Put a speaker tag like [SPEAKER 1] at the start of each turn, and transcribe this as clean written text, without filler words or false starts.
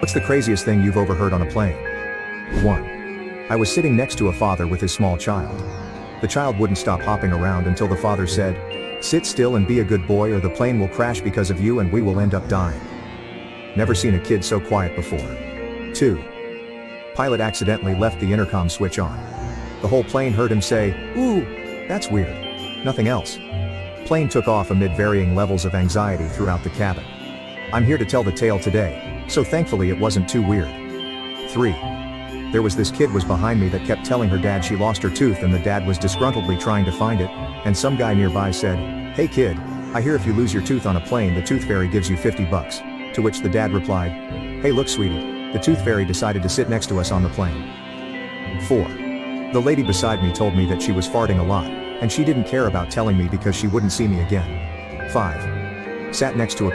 [SPEAKER 1] What's the craziest thing you've overheard on a plane? 1. I was sitting next to a father with his small child. The child wouldn't stop hopping around until the father said, "Sit still and be a good boy or the plane will crash because of you and we will end up dying." Never seen a kid so quiet before. 2. Pilot accidentally left the intercom switch on. The whole plane heard him say, "Ooh, that's weird." Nothing else. Plane took off amid varying levels of anxiety throughout the cabin. I'm here to tell the tale today, so thankfully it wasn't too weird. 3. There was this kid was behind me that kept telling her dad she lost her tooth and the dad was disgruntledly trying to find it, and some guy nearby said, "Hey kid, I hear if you lose your tooth on a plane the tooth fairy gives you $50. To which the dad replied, "Hey look sweetie, the tooth fairy decided to sit next to us on the plane." 4. The lady beside me told me that she was farting a lot, and she didn't care about telling me because she wouldn't see me again. 5. Sat next to a